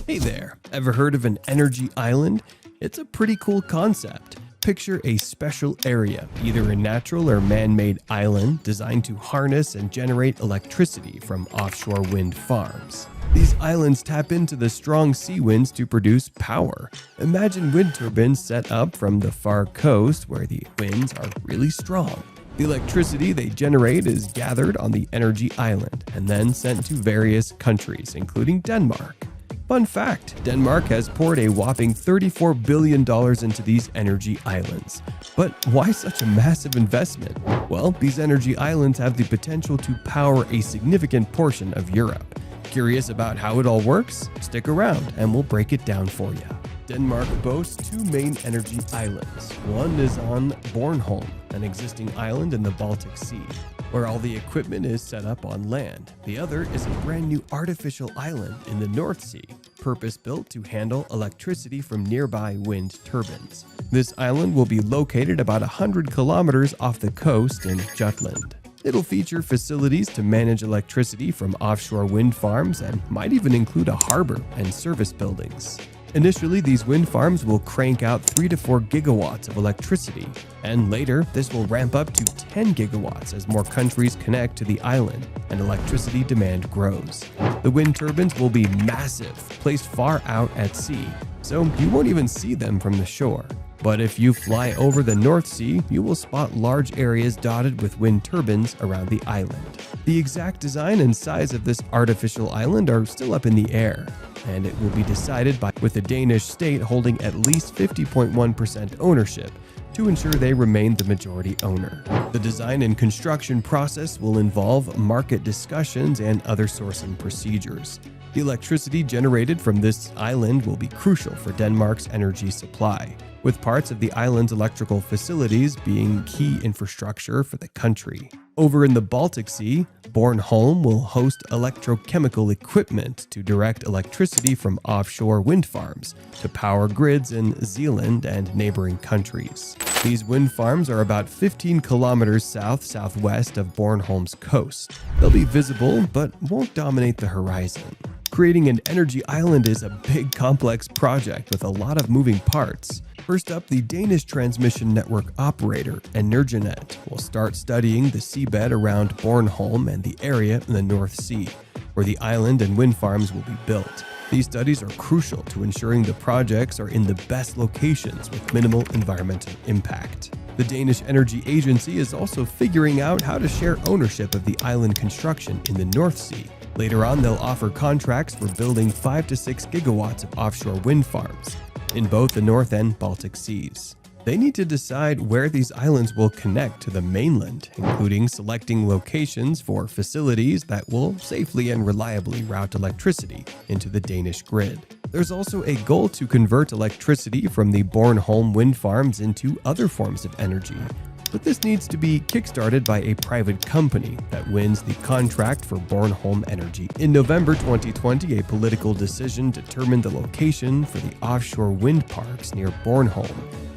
Hey there, ever heard of an energy island? It's a pretty cool concept. Picture a special area, either a natural or man-made island designed to harness and generate electricity from offshore wind farms. These islands tap into the strong sea winds to produce power. Imagine wind turbines set up from the far coast where the winds are really strong. The electricity they generate is gathered on the energy island and then sent to various countries, including Denmark. Fun fact, Denmark has poured a whopping $34 billion into these energy islands. But why such a massive investment? Well, these energy islands have the potential to power a significant portion of Europe. Curious about how it all works? Stick around and we'll break it down for you. Denmark boasts two main energy islands. One is on Bornholm, an existing island in the Baltic Sea, where all the equipment is set up on land. The other is a brand new artificial island in the North Sea, purpose-built to handle electricity from nearby wind turbines. This island will be located about 100 kilometers off the coast in Jutland. It'll feature facilities to manage electricity from offshore wind farms and might even include a harbor and service buildings. Initially, these wind farms will crank out 3 to 4 gigawatts of electricity, and later this will ramp up to 10 gigawatts as more countries connect to the island and electricity demand grows. The wind turbines will be massive, placed far out at sea, so you won't even see them from the shore. But if you fly over the North Sea, you will spot large areas dotted with wind turbines around the island. The exact design and size of this artificial island are still up in the air, and it will be decided with the Danish state holding at least 50.1% ownership to ensure they remain the majority owner. The design and construction process will involve market discussions and other sourcing procedures. The electricity generated from this island will be crucial for Denmark's energy supply, with parts of the island's electrical facilities being key infrastructure for the country. Over in the Baltic Sea, Bornholm will host electrochemical equipment to direct electricity from offshore wind farms to power grids in Zealand and neighboring countries. These wind farms are about 15 kilometers south-southwest of Bornholm's coast. They'll be visible but won't dominate the horizon. Creating an energy island is a big, complex project with a lot of moving parts. First up, the Danish transmission network operator, Energinet, will start studying the seabed around Bornholm and the area in the North Sea, where the island and wind farms will be built. These studies are crucial to ensuring the projects are in the best locations with minimal environmental impact. The Danish Energy Agency is also figuring out how to share ownership of the island construction in the North Sea. Later on, they'll offer contracts for building 5 to 6 gigawatts of offshore wind farms in both the North and Baltic Seas. They need to decide where these islands will connect to the mainland, including selecting locations for facilities that will safely and reliably route electricity into the Danish grid. There's also a goal to convert electricity from the Bornholm wind farms into other forms of energy. But this needs to be kickstarted by a private company that wins the contract for Bornholm Energy. In November 2020, a political decision determined the location for the offshore wind parks near Bornholm,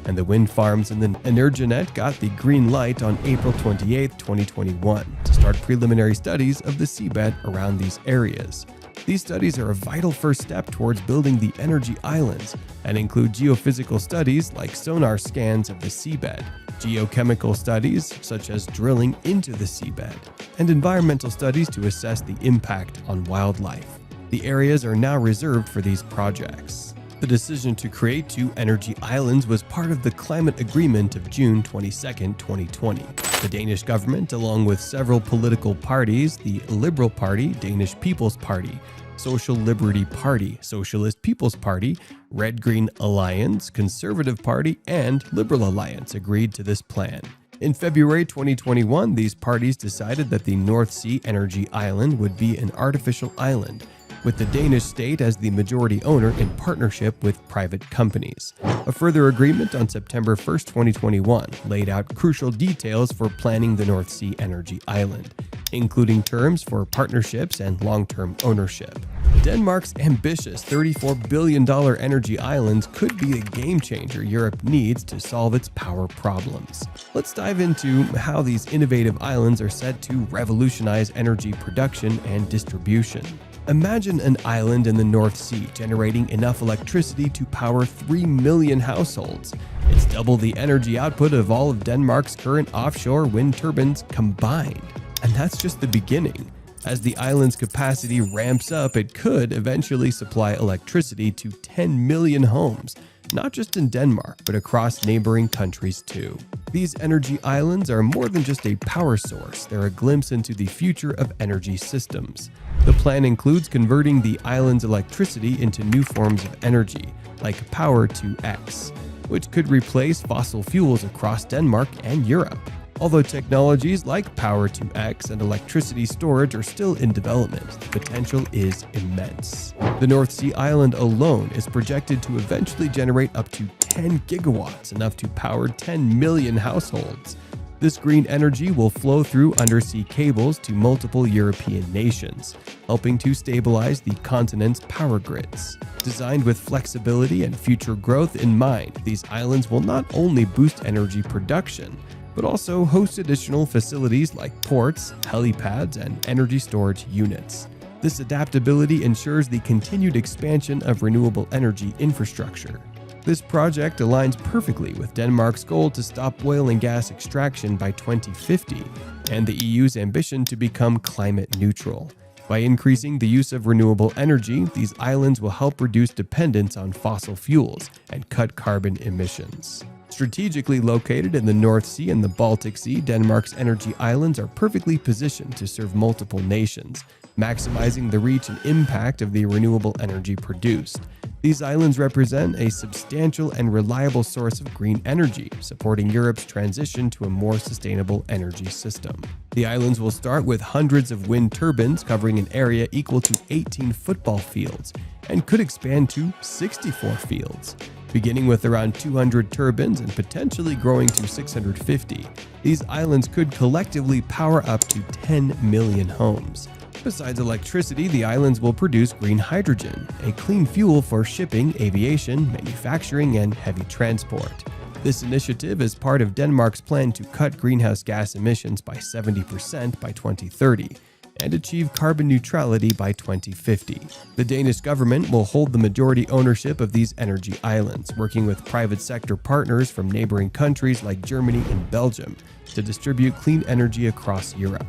and the wind farms in the Energinet got the green light on April 28, 2021, to start preliminary studies of the seabed around these areas. These studies are a vital first step towards building the energy islands and include geophysical studies like sonar scans of the seabed, geochemical studies such as drilling into the seabed, and environmental studies to assess the impact on wildlife. The areas are now reserved for these projects. The decision to create two energy islands was part of the climate agreement of June 22, 2020. The Danish government, along with several political parties, the Liberal Party, Danish People's Party, Social Liberty Party, Socialist People's Party, Red Green Alliance, Conservative Party, and Liberal Alliance agreed to this plan. In February 2021, these parties decided that the North Sea Energy Island would be an artificial island, with the Danish state as the majority owner in partnership with private companies. A further agreement on September 1, 2021 laid out crucial details for planning the North Sea Energy Island, including terms for partnerships and long-term ownership. Denmark's ambitious $34 billion energy islands could be the game changer Europe needs to solve its power problems. Let's dive into how these innovative islands are set to revolutionize energy production and distribution. Imagine an island in the North Sea generating enough electricity to power 3 million households. It's double the energy output of all of Denmark's current offshore wind turbines combined. And that's just the beginning. As the island's capacity ramps up, it could eventually supply electricity to 10 million homes, not just in Denmark, but across neighboring countries too. These energy islands are more than just a power source, they're a glimpse into the future of energy systems. The plan includes converting the island's electricity into new forms of energy, like Power to X, which could replace fossil fuels across Denmark and Europe. Although technologies like Power to X and electricity storage are still in development, the potential is immense. The North Sea island alone is projected to eventually generate up to 10 gigawatts, enough to power 10 million households. This green energy will flow through undersea cables to multiple European nations, helping to stabilize the continent's power grids. Designed with flexibility and future growth in mind, these islands will not only boost energy production, but also host additional facilities like ports, helipads, and energy storage units. This adaptability ensures the continued expansion of renewable energy infrastructure. This project aligns perfectly with Denmark's goal to stop oil and gas extraction by 2050 and the EU's ambition to become climate neutral. By increasing the use of renewable energy, these islands will help reduce dependence on fossil fuels and cut carbon emissions. Strategically located in the North Sea and the Baltic Sea, Denmark's energy islands are perfectly positioned to serve multiple nations, maximizing the reach and impact of the renewable energy produced. These islands represent a substantial and reliable source of green energy, supporting Europe's transition to a more sustainable energy system. The islands will start with hundreds of wind turbines covering an area equal to 18 football fields and could expand to 64 fields. Beginning with around 200 turbines and potentially growing to 650, these islands could collectively power up to 10 million homes. Besides electricity, the islands will produce green hydrogen, a clean fuel for shipping, aviation, manufacturing, and heavy transport. This initiative is part of Denmark's plan to cut greenhouse gas emissions by 70% by 2030 and achieve carbon neutrality by 2050. The Danish government will hold the majority ownership of these energy islands, working with private sector partners from neighboring countries like Germany and Belgium to distribute clean energy across Europe.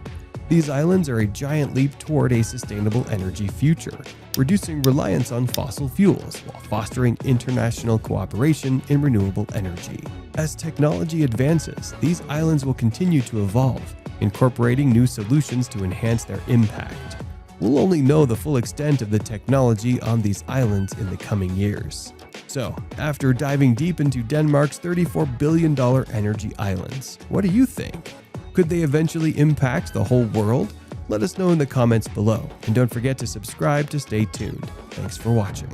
These islands are a giant leap toward a sustainable energy future, reducing reliance on fossil fuels while fostering international cooperation in renewable energy. As technology advances, these islands will continue to evolve, incorporating new solutions to enhance their impact. We'll only know the full extent of the technology on these islands in the coming years. So, after diving deep into Denmark's $34 billion energy islands, what do you think? Could they eventually impact the whole world? Let us know in the comments below, and don't forget to subscribe to stay tuned. Thanks for watching.